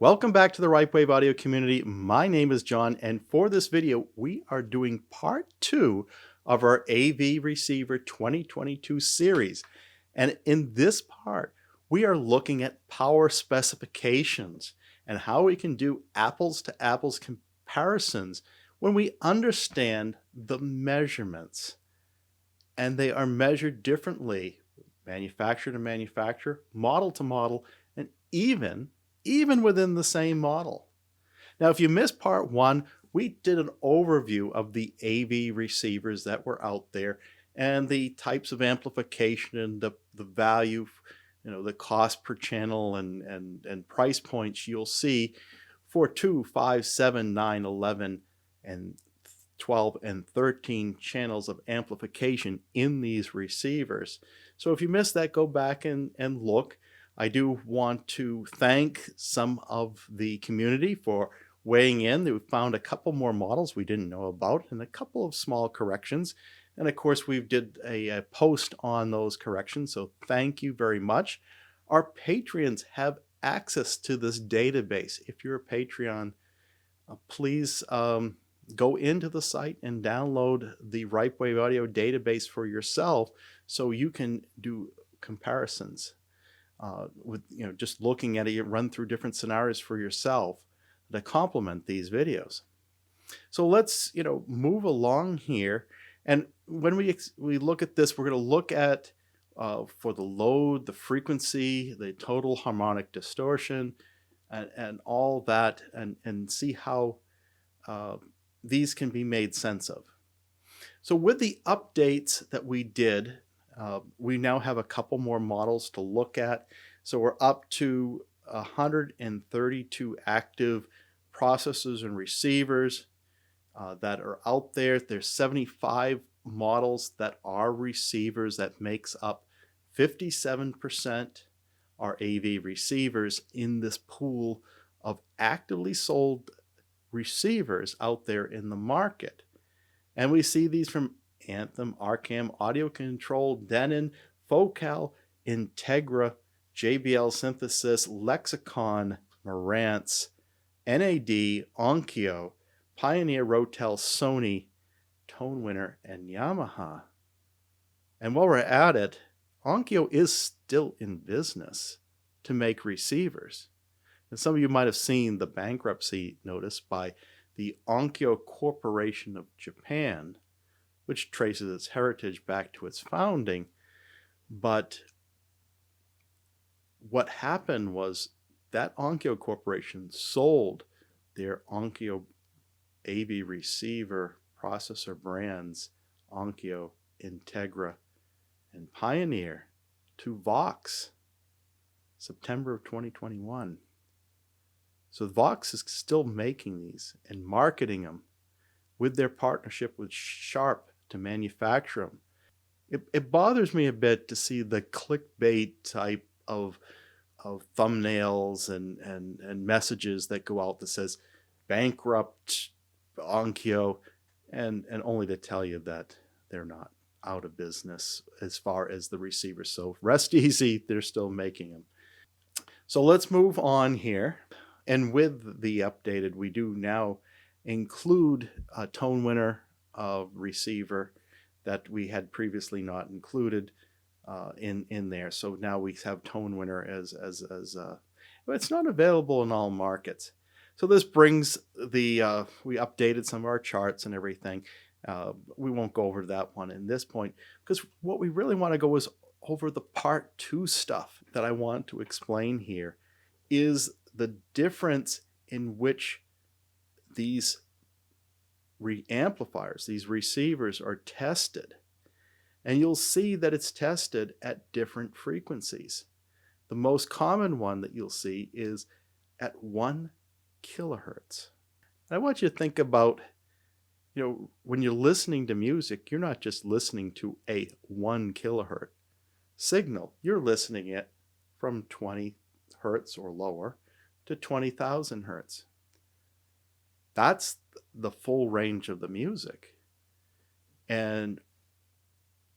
Welcome back to the Right Wave Audio community. My name is John, and for this video, we are doing part 2 of our AV Receiver 2022 series. And in this part, we are looking at power specifications and how we can do apples to apples comparisons when we understand the measurements. And they are measured differently, manufacturer to manufacturer, model to model, and even within the same model. Now, if you missed part 1, we did an overview of the AV receivers that were out there and the types of amplification and the value, the cost per channel and price points you'll see for 2, 5, 7, 9, 11, and 12 and 13 channels of amplification in these receivers. So if you missed that, go back and look. I do want to thank some of the community for weighing in. We found a couple more models we didn't know about and a couple of small corrections. And of course, we did a post on those corrections, so thank you very much. Our Patreons have access to this database. If you're a Patreon, please go into the site and download the Right Wave Audio database for yourself so you can do comparisons. With just looking at it, you run through different scenarios for yourself to complement these videos. So let's move along here, and when we look at this, we're going to look at for the load, the frequency, the total harmonic distortion, and all that, and see how these can be made sense of. So with the updates that we did, we now have a couple more models to look at. So we're up to 132 active processors and receivers that are out there. There's 75 models that are receivers. That makes up 57% are AV receivers in this pool of actively sold receivers out there in the market. And we see these from Anthem, Arcam, Audio Control, Denon, Focal, Integra, JBL Synthesis, Lexicon, Marantz, NAD, Onkyo, Pioneer, Rotel, Sony, Tonewinner, and Yamaha. And while we're at it, Onkyo is still in business to make receivers. And some of you might have seen the bankruptcy notice by the Onkyo Corporation of Japan, which traces its heritage back to its founding. But what happened was that Onkyo Corporation sold their Onkyo AV receiver processor brands, Onkyo, Integra, and Pioneer, to Vox, September of 2021. So Vox is still making these and marketing them with their partnership with Sharp to manufacture them. It bothers me a bit to see the clickbait type of thumbnails and messages that go out that says bankrupt Onkyo, and only to tell you that they're not out of business as far as the receivers. So rest easy, they're still making them. So let's move on here. And with the updated, we do now include a Tonewinner receiver that we had previously not included in there. So now we have Tonewinner as it's not available in all markets. So this brings the we updated some of our charts and everything. We won't go over that one in this point, because what we really want to go is over the part 2 stuff that I want to explain here is the difference in which these amplifiers, these receivers, are tested. And you'll see that it's tested at different frequencies. The most common one that you'll see is at 1 kilohertz. And I want you to think about, when you're listening to music, you're not just listening to a 1 kilohertz signal. You're listening it from 20 hertz or lower to 20,000 hertz. That's the full range of the music. And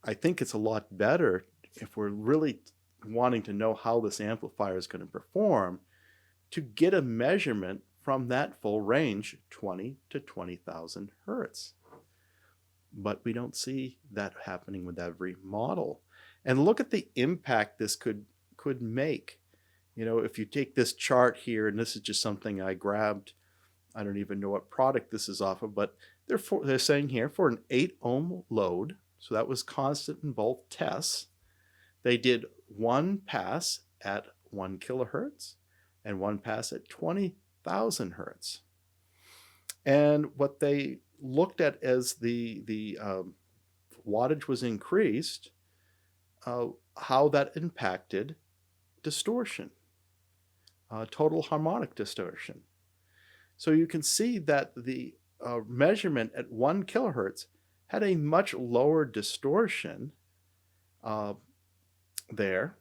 I think it's a lot better, if we're really wanting to know how this amplifier is going to perform, to get a measurement from that full range, 20 to 20,000 hertz. But we don't see that happening with every model. And look at the impact this could make. You know, if you take this chart here, and this is just something I grabbed, I don't even know what product this is off of, but they're saying here for an 8 ohm load, so that was constant in both tests, they did one pass at 1 kilohertz and one pass at 20,000 hertz. And what they looked at as the wattage was increased, how that impacted distortion, total harmonic distortion. So you can see that the measurement at 1 kilohertz had a much lower distortion there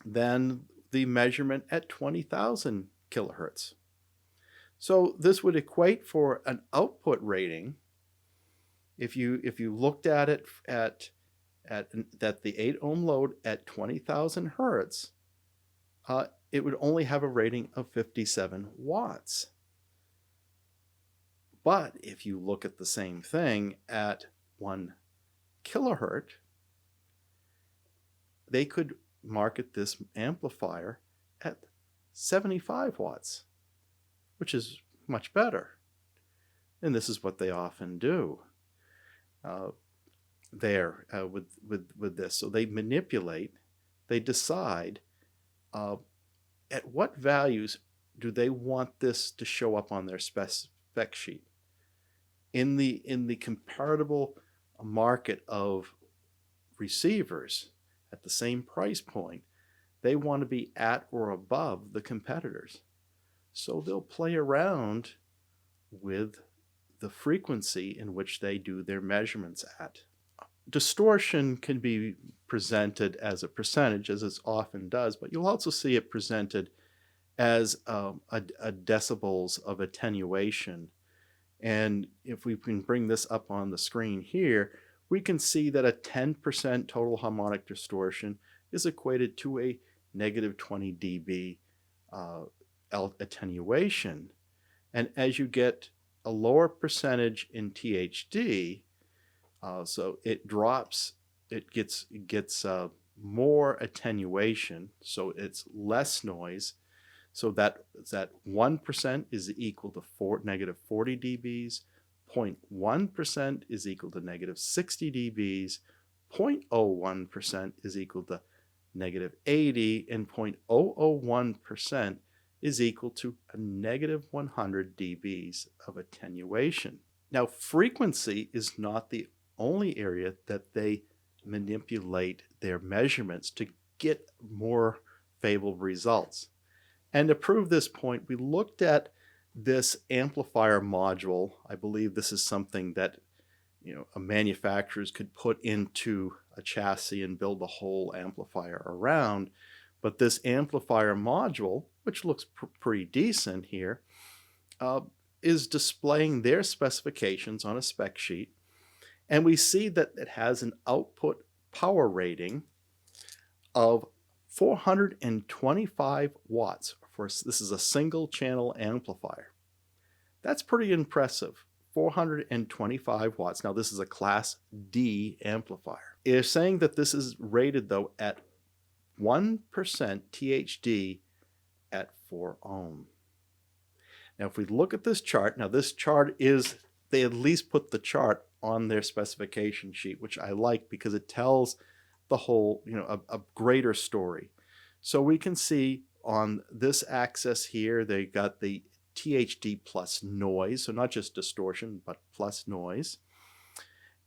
than the measurement at 20,000 kilohertz. So this would equate for an output rating. If you looked at it at the 8 ohm load at 20,000 hertz, it would only have a rating of 57 watts. But if you look at the same thing at 1 kilohertz, they could market this amplifier at 75 watts, which is much better. And this is what they often do with this. So they manipulate, they decide at what values do they want this to show up on their spec sheet. In the comparable market of receivers at the same price point, they want to be at or above the competitors. So they'll play around with the frequency in which they do their measurements at. Distortion can be presented as a percentage, as it often does, but you'll also see it presented as a decibels of attenuation. And if we can bring this up on the screen here, we can see that a 10% total harmonic distortion is equated to a negative 20 dB attenuation. And as you get a lower percentage in THD, so it drops, it gets more attenuation, so it's less noise. So that 1% is equal to negative 40 dBs, 0.1% is equal to negative 60 dBs, 0.01% is equal to negative 80, and 0.001% is equal to a negative 100 dBs of attenuation. Now, frequency is not the only area that they manipulate their measurements to get more favorable results. And to prove this point, we looked at this amplifier module. I believe this is something that manufacturers could put into a chassis and build a whole amplifier around. But this amplifier module, which looks pretty decent here, is displaying their specifications on a spec sheet. And we see that it has an output power rating of 425 watts. This is a single channel amplifier. That's pretty impressive. 425 watts. Now this is a Class D amplifier. They're saying that this is rated though at 1% THD at 4 ohm. Now if we look at this chart, now this chart is, they at least put the chart on their specification sheet, which I like because it tells the whole, a greater story. So we can see on this axis here, they got the THD plus noise, so not just distortion, but plus noise.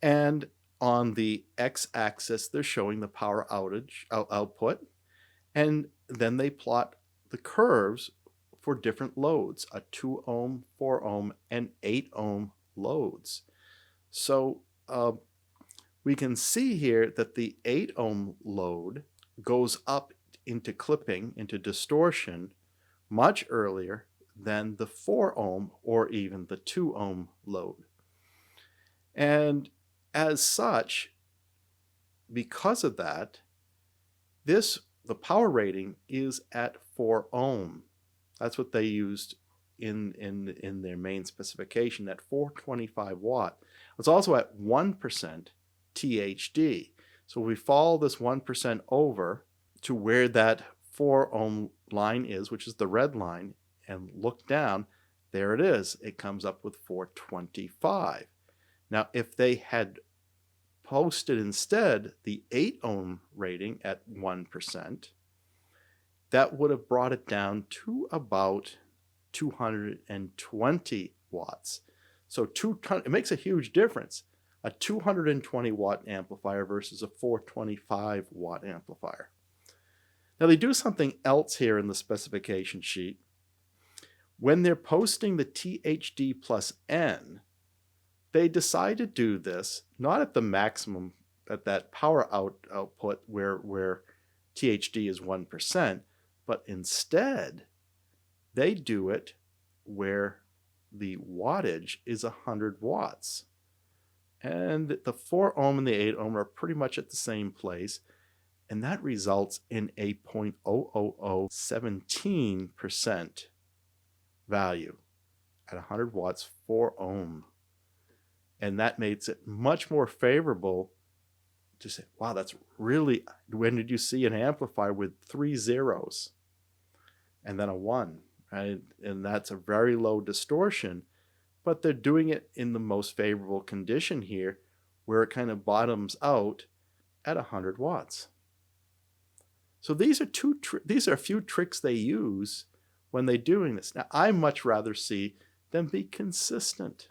And on the x-axis, they're showing the power output. And then they plot the curves for different loads, a 2 ohm, 4 ohm, and 8 ohm loads. So we can see here that the 8 ohm load goes up into clipping, into distortion, much earlier than the 4 ohm or even the 2 ohm load. And as such, because of that, the power rating is at 4 ohm. That's what they used in their main specification, that 425 watt. It's also at 1% THD. So we follow this 1% over to where that 4 ohm line is, which is the red line, and look down, there it is. It comes up with 425. Now, if they had posted instead the 8 ohm rating at 1%, that would have brought it down to about 220 watts. So it makes a huge difference. A 220 watt amplifier versus a 425 watt amplifier. Now they do something else here in the specification sheet. When they're posting the THD+N, they decide to do this not at the maximum, at that power output where THD is 1%, but instead they do it where the wattage is 100 watts. And the 4 ohm and the 8 ohm are pretty much at the same place, and that results in a 0.00017% value at 100 watts, 4 ohm. And that makes it much more favorable to say, wow, that's really, when did you see an amplifier with 3 zeros and then a 1, right? And that's a very low distortion, but they're doing it in the most favorable condition here, where it kind of bottoms out at 100 watts. So these are a few tricks they use when they're doing this. Now, I much rather see them be consistent.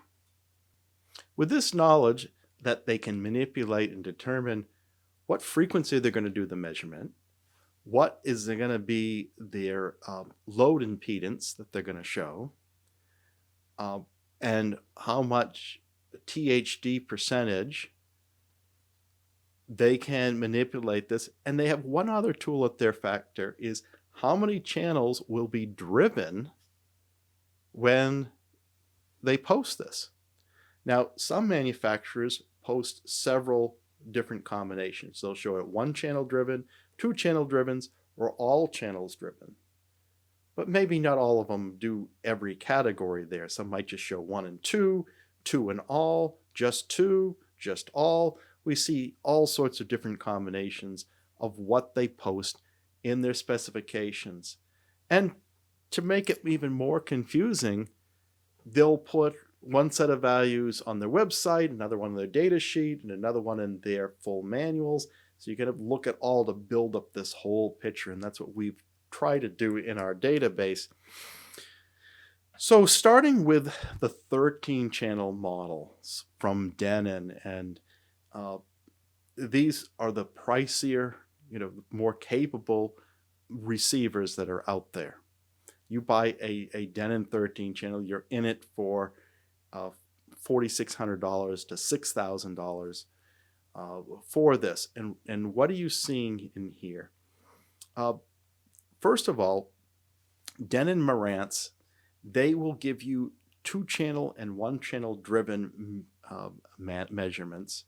With this knowledge that they can manipulate and determine what frequency they're going to do the measurement, what is going to be their load impedance that they're going to show, and how much THD percentage, they can manipulate this. And they have one other tool at their factor, is how many channels will be driven when they post this. Now, some manufacturers post several different combinations. They'll show it 1 channel driven, 2 channel drivens, or all channels driven. But maybe not all of them do every category there. Some might just show 1 and 2, 2 and all, just 2, just all. We see all sorts of different combinations of what they post in their specifications. And to make it even more confusing, they'll put one set of values on their website, another one on their data sheet, and another one in their full manuals. So you got to look at all to build up this whole picture, and that's what we've tried to do in our database. So starting with the 13-channel models from Denon, and these are the pricier, more capable receivers that are out there. You buy a Denon 13 channel, you're in it for $4,600 to $6,000 for this. And what are you seeing in here? First of all, Denon Marantz, they will give you 2-channel and 1-channel driven measurements,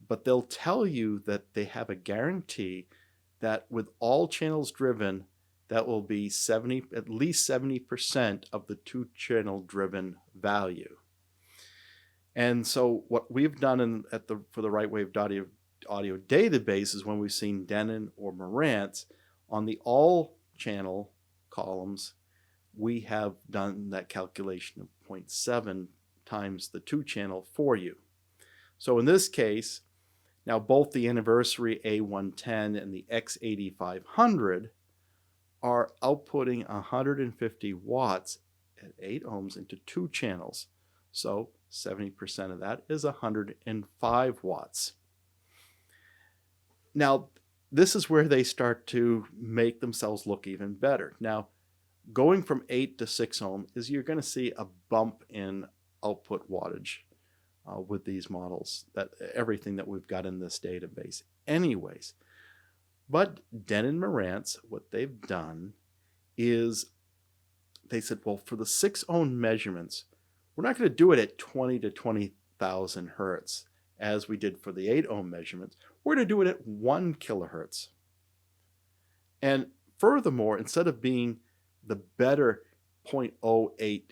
but they'll tell you that they have a guarantee that with all channels driven, that will be at least 70% of the 2-channel driven value. And so what we've done for the Right Wave audio database is, when we've seen Denon or Marantz, on the all channel columns, we have done that calculation of 0.7 times the 2-channel for you. So in this case, now both the Anniversary A110 and the X8500 are outputting 150 watts at 8 ohms into 2 channels. So 70% of that is 105 watts. Now, this is where they start to make themselves look even better. Now, going from 8 to 6 ohm is, you're going to see a bump in output wattage with these models, that everything that we've got in this database anyways. But Denon Marantz, what they've done is they said, well, for the 6 ohm measurements, we're not going to do it at 20 to 20,000 hertz as we did for the 8 ohm measurements. We're going to do it at 1 kilohertz. And furthermore, instead of being the better 0.08%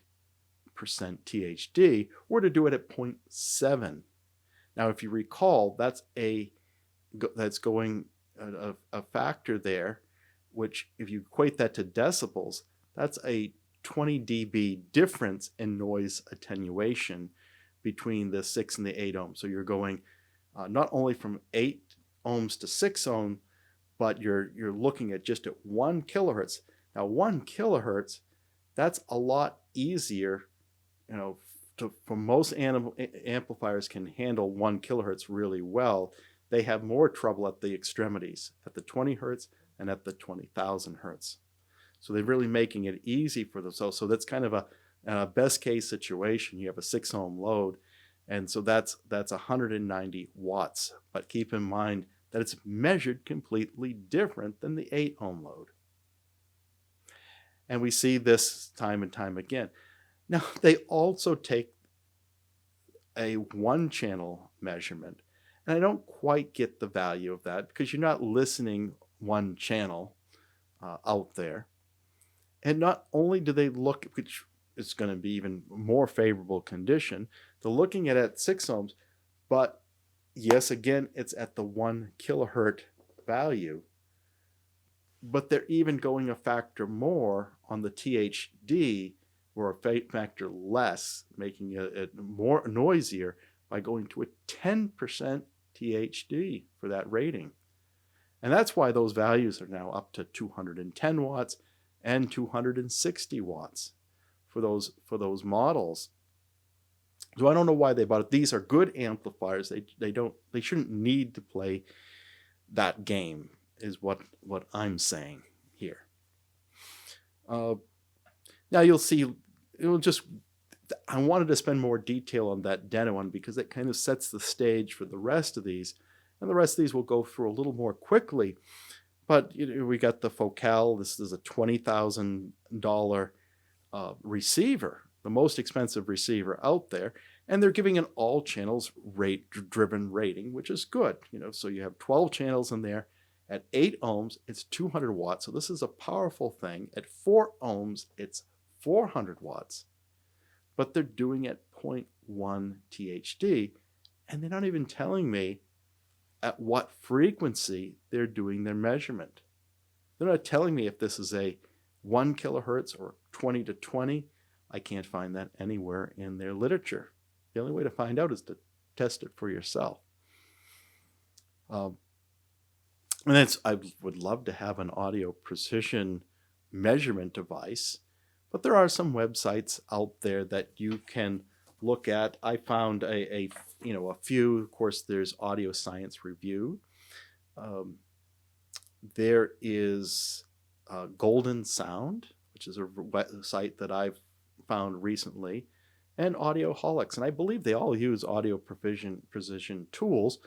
THD, or to do it at 0.7. Now, if you recall, that's going a factor there, which if you equate that to decibels, that's a 20 dB difference in noise attenuation between the 6 and the 8 ohms. So you're going not only from 8 ohms to 6 ohms, but you're looking at just at 1 kilohertz. Now 1 kilohertz, that's a lot easier, for most amplifiers can handle 1 kilohertz really well. They have more trouble at the extremities, at the 20 hertz and at the 20,000 hertz. So they're really making it easy for them. So that's kind of a best case situation. You have a 6 ohm load, and so that's 190 watts. But keep in mind that it's measured completely different than the 8 ohm load. And we see this time and time again. Now, they also take a 1-channel measurement, and I don't quite get the value of that because you're not listening 1 channel out there. And not only do they look, which is going to be even more favorable condition, they're looking at 6 ohms, but yes, again, it's at the 1 kilohertz value, but they're even going a factor more on the THD, or a factor less, making it more noisier by going to a 10% THD for that rating. And that's why those values are now up to 210 watts and 260 watts for those models. So I don't know why they bought it. These are good amplifiers. They shouldn't need to play that game, is what I'm saying here. Now you'll see, I wanted to spend more detail on that Deno one because it kind of sets the stage for the rest of these. And the rest of these we'll go through a little more quickly. But we got the Focal. This is a $20,000 receiver, the most expensive receiver out there. And they're giving an all channels driven rating, which is good. So you have 12 channels in there. At 8 ohms, it's 200 watts. So this is a powerful thing. At 4 ohms, it's 400 watts. But they're doing it 0.1 THD. And they're not even telling me at what frequency they're doing their measurement. They're not telling me if this is a 1 kilohertz or 20 to 20. I can't find that anywhere in their literature. The only way to find out is to test it for yourself. And I would love to have an audio precision measurement device, but there are some websites out there that you can look at. I found a few. Of course, there's Audio Science Review. There is GoldenSound, which is a website that I've found recently, and Audioholics. And I believe they all use audio precision tools,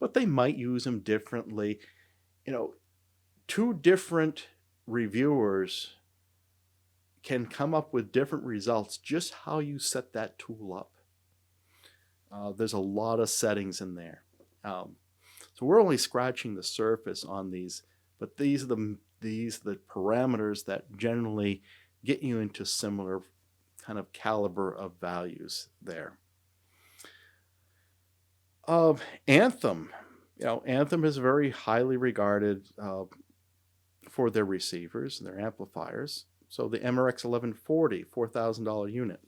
but they might use them differently. 2 different reviewers can come up with different results just how you set that tool up. There's a lot of settings in there. So we're only scratching the surface on these, but these are the parameters that generally get you into similar kind of caliber of values there. Anthem. Anthem is very highly regarded for their receivers and their amplifiers. So the MRX 1140, $4,000 unit,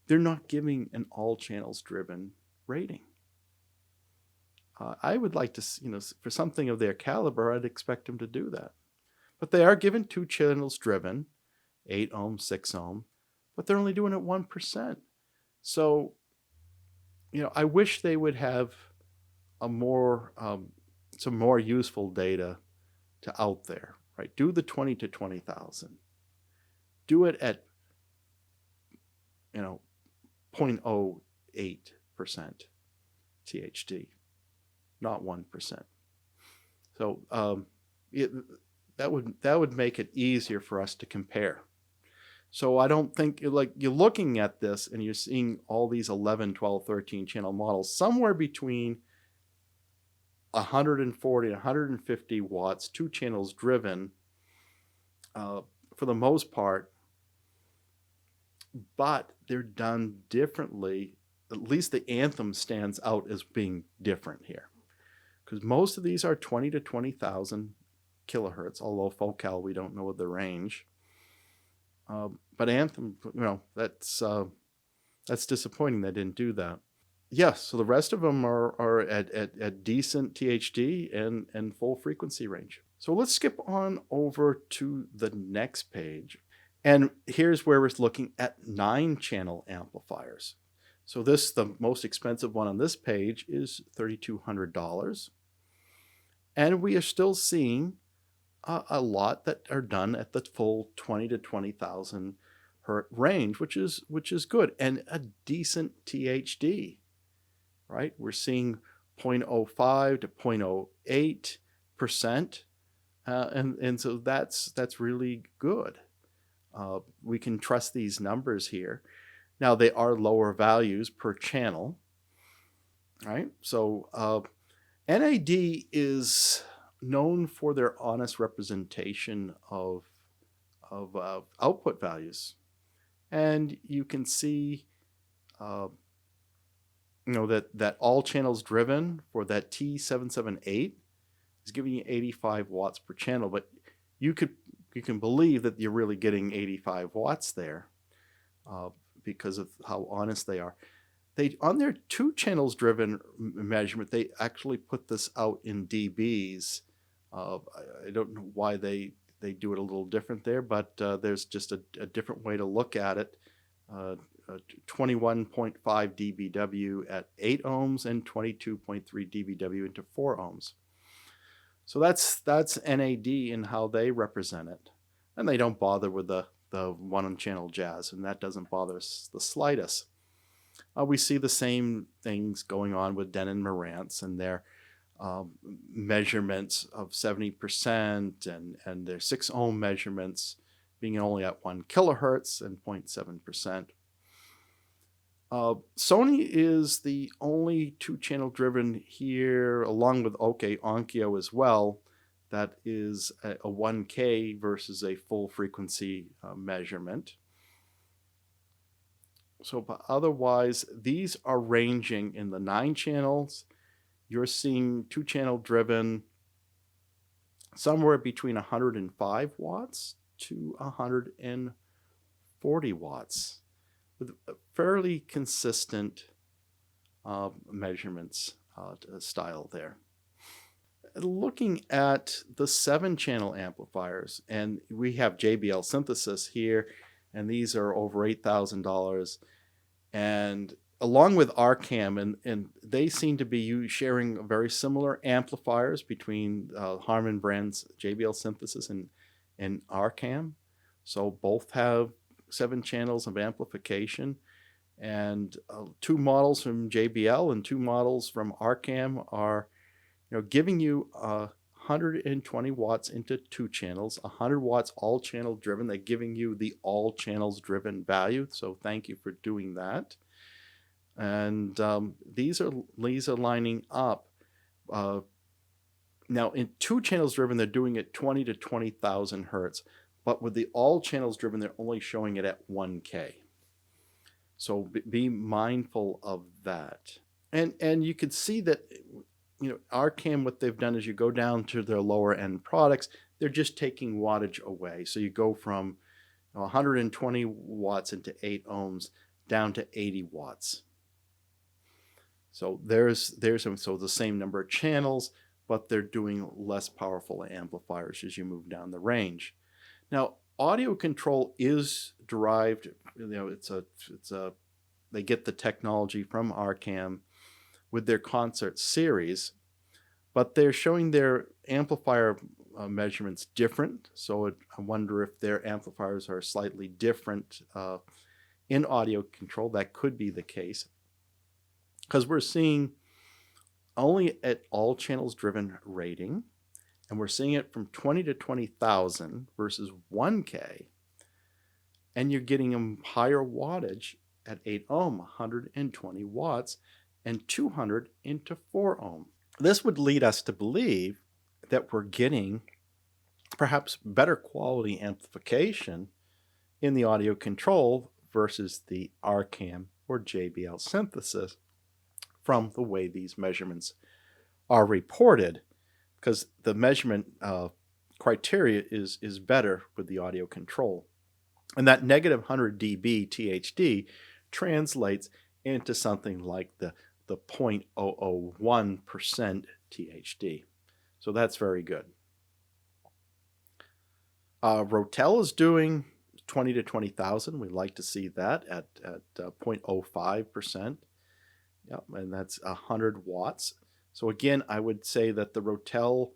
they're not giving an all channels driven rating. I would like to, for something of their caliber, I'd expect them to do that. But they are given 2 channels driven, 8 ohm, 6 ohm, but they're only doing it 1%. So, I wish they would have some more useful data out there, right? Do the 20 to 20,000. Do it at 0.08% THD, not 1%. So that would make it easier for us to compare. So I don't think, you're looking at this and you're seeing all these 11, 12, 13 channel models somewhere between 140 and 150 watts, 2 channels driven, for the most part, but they're done differently. At least the Anthem stands out as being different here, because most of these are 20 to 20,000 kilohertz, although focal, we don't know the range. But Anthem, that's disappointing they didn't do that. Yes, so the rest of them are at decent THD and full frequency range. So let's skip on over to the next page. And here's where we're looking at 9-channel amplifiers. So the most expensive one on this page is $3,200. And we are still seeing a lot that are done at the full 20 to 20,000 hertz range, which is good, and a decent THD, right? We're seeing 0.05 to 0.08%, and so that's really good. We can trust these numbers here. Now they are lower values per channel, right? So NAD is known for their honest representation of output values, and you can see that all channels driven for that T778 is giving you 85 watts per channel, but you can believe that you're really getting 85 watts there because of how honest they are. On their 2 channels driven measurement, they actually put this out in dBs. I don't know why they do it a little different there, but there's just a different way to look at it. 21.5 dBW at 8 ohms and 22.3 dBW into 4 ohms. So that's NAD and how they represent it. And they don't bother with the 1-channel jazz, and that doesn't bother us the slightest. We see the same things going on with Denon Marantz and their measurements of 70% and their 6 ohm measurements being only at 1 kilohertz and 0.7%. Sony is the only 2-channel driven here, along with Onkyo as well, that is a 1K versus a full frequency measurement. So, but otherwise, these are ranging in the 9 channels. You're seeing 2-channel driven somewhere between 105 watts to 140 watts with a fairly consistent measurements style there. Looking at the 7-channel amplifiers, and we have JBL Synthesis here, and these are over $8,000, and along with RCAM, and they seem to be sharing very similar amplifiers between Harman brand's JBL Synthesis and RCAM. So both have 7 channels of amplification, and 2 models from JBL and 2 models from RCAM are giving you 120 watts into 2 channels, 100 watts all channel driven. They're giving you the all channels driven value, so thank you for doing that. And these are lining up. Now in 2 channels driven, they're doing it 20 to 20,000 hertz, but with the all channels driven, they're only showing it at 1K. So be mindful of that. And you can see that RCAM, what they've done is you go down to their lower end products, they're just taking wattage away. So you go from 120 watts into 8 ohms down to 80 watts. So there's the same number of channels, but they're doing less powerful amplifiers as you move down the range. Now, audio control is derived, they get the technology from RCAM with their concert series, but they're showing their amplifier measurements different. So I wonder if their amplifiers are slightly different in audio control. That could be the case, because we're seeing only at all channels driven rating, and we're seeing it from 20 to 20,000 versus 1K, and you're getting a higher wattage at 8 ohm, 120 watts, and 200 into 4 ohm. This would lead us to believe that we're getting perhaps better quality amplification in the audio control versus the RCAM or JBL synthesis from the way these measurements are reported, because the measurement criteria is better with the audio control. And that negative 100 dB THD translates into something like the 0.001% THD. So that's very good. Rotel is doing 20 to 20,000. We'd like to see that at 0.05%. Yep, and that's 100 watts. So again, I would say that the Rotel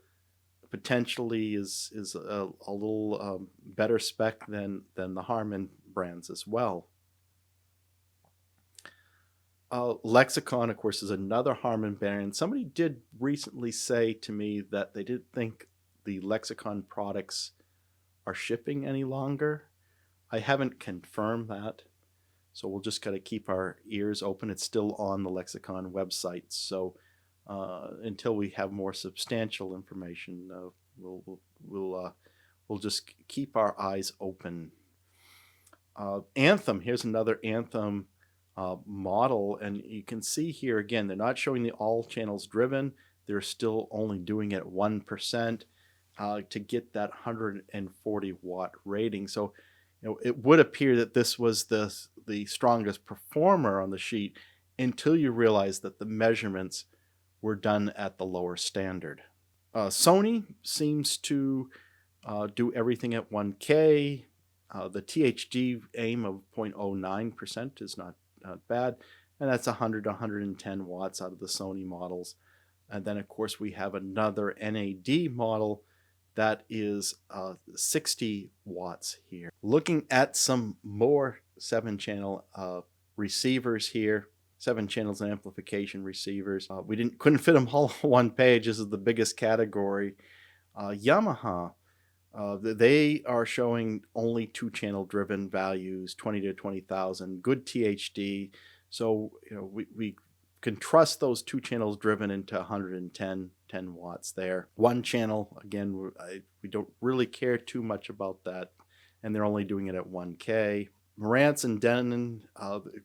potentially is a little better spec than the Harman brands as well. Lexicon, of course, is another Harman brand. Somebody did recently say to me that they didn't think the Lexicon products are shipping any longer. I haven't confirmed that, so we'll just gotta keep our ears open. It's still on the Lexicon website, so until we have more substantial information, we'll just keep our eyes open. Anthem, here's another Anthem model, and you can see here again, they're not showing the all channels driven. They're still only doing it at 1% to get that 140 watt rating. So, it would appear that this was the strongest performer on the sheet until you realize that the measurements were done at the lower standard. Sony seems to do everything at 1K. The THD aim of 0.09% is not bad, and that's 100 to 110 watts out of the Sony models. And then, of course, we have another NAD model that is 60 watts here. Looking at some more 7-channel receivers here, 7 channels and amplification receivers. We couldn't fit them all on one page. This is the biggest category. Yamaha, they are showing only 2-channel driven values, 20 to 20,000, good THD. So we can trust those 2 channels driven into 110 watts there. 1 channel, again, we don't really care too much about that, and they're only doing it at 1K. Marantz and Denon,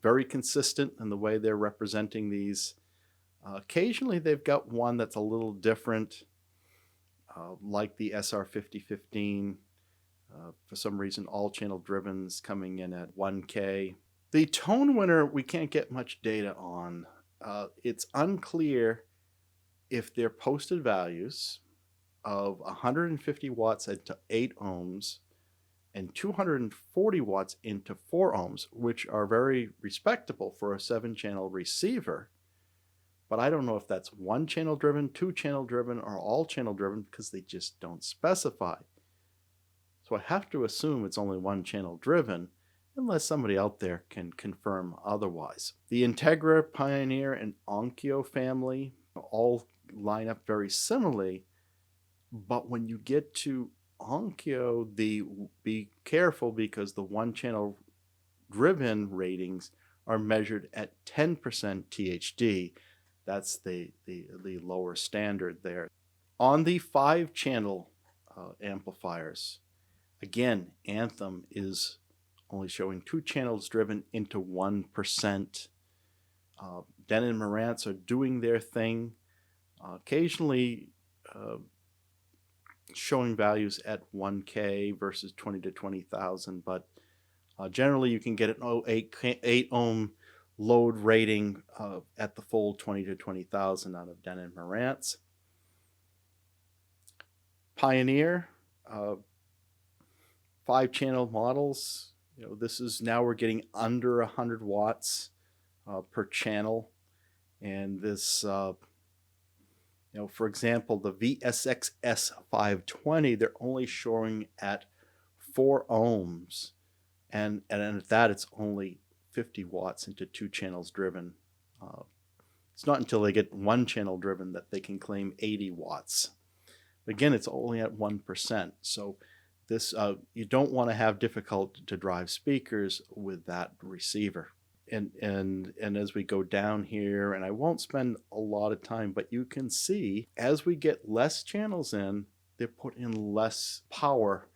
very consistent in the way they're representing these. Occasionally they've got one that's a little different, like the SR5015. For some reason, all channel driven's coming in at 1K. The Tonewinner, we can't get much data on. It's unclear if their posted values of 150 watts into 8 ohms and 240 watts into 4 ohms, which are very respectable for a 7-channel receiver. But I don't know if that's 1-channel driven, 2-channel driven, or all channel driven, because they just don't specify. So I have to assume it's only 1-channel driven, unless somebody out there can confirm otherwise. The Integra, Pioneer, and Onkyo family all line up very similarly, but when you get to Onkyo, be careful, because the 1-channel driven ratings are measured at 10% THD. That's the lower standard there. On the 5-channel amplifiers, again, Anthem is only showing 2 channels driven into 1%. Denon and Marantz are doing their thing, occasionally showing values at 1K versus 20 to 20,000, but generally you can get an 8 ohm load rating at the full 20 to 20,000 out of Denon and Marantz. Pioneer, 5-channel models. This is now we're getting under 100 watts per channel, and this, for example, the BasX S520, they're only showing at 4 ohms, and at that it's only 50 watts into 2 channels driven. It's not until they get 1 channel driven that they can claim 80 watts. Again, it's only at 1%. So this you don't want to have difficult to drive speakers with that receiver. And as we go down here, and I won't spend a lot of time, but you can see as we get less channels in, they're putting less power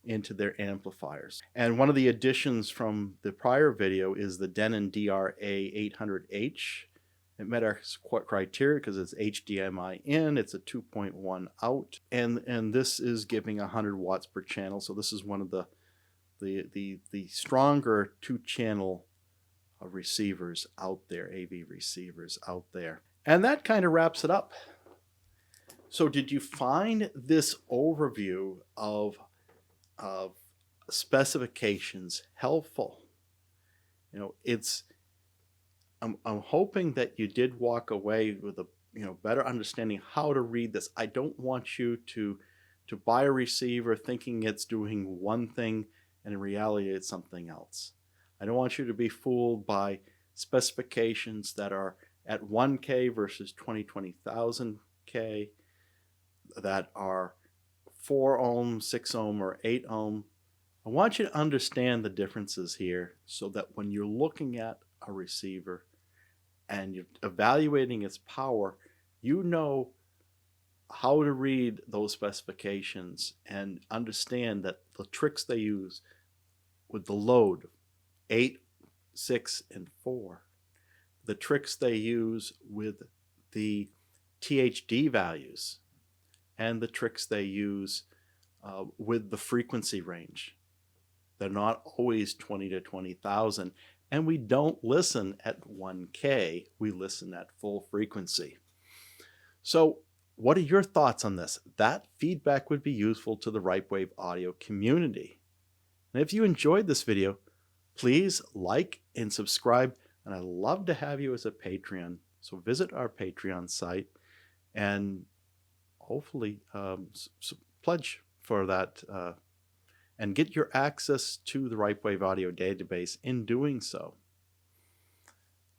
into their amplifiers. And one of the additions from the prior video is the Denon DRA800H. It met our criteria because it's HDMI in, it's a 2.1 out, and this is giving 100 watts per channel. So this is one of the stronger 2-channel receivers out there, AV receivers out there. And that kind of wraps it up. So did you find this overview of specifications helpful? You know, I'm hoping that you did walk away with a better understanding how to read this. I don't want you to buy a receiver thinking it's doing one thing and in reality it's something else. I don't want you to be fooled by specifications that are at 1K versus 20,000 K, that are 4 ohm, 6 ohm, or 8 ohm. I want you to understand the differences here so that when you're looking at a receiver and you're evaluating its power, you know how to read those specifications and understand that the tricks they use with the load 8, 6, and 4, the tricks they use with the THD values, and the tricks they use with the frequency range. They're not always 20 to 20,000, and we don't listen at 1K, we listen at full frequency. So what are your thoughts on this? That feedback would be useful to the RightWave audio community. And if you enjoyed this video, please like and subscribe, and I'd love to have you as a Patreon. So visit our Patreon site and hopefully pledge for that and get your access to the RightWave audio database in doing so.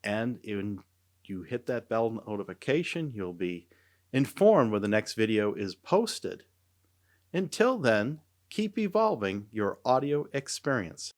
And when you hit that bell notification, you'll be informed when the next video is posted. Until then, keep evolving your audio experience.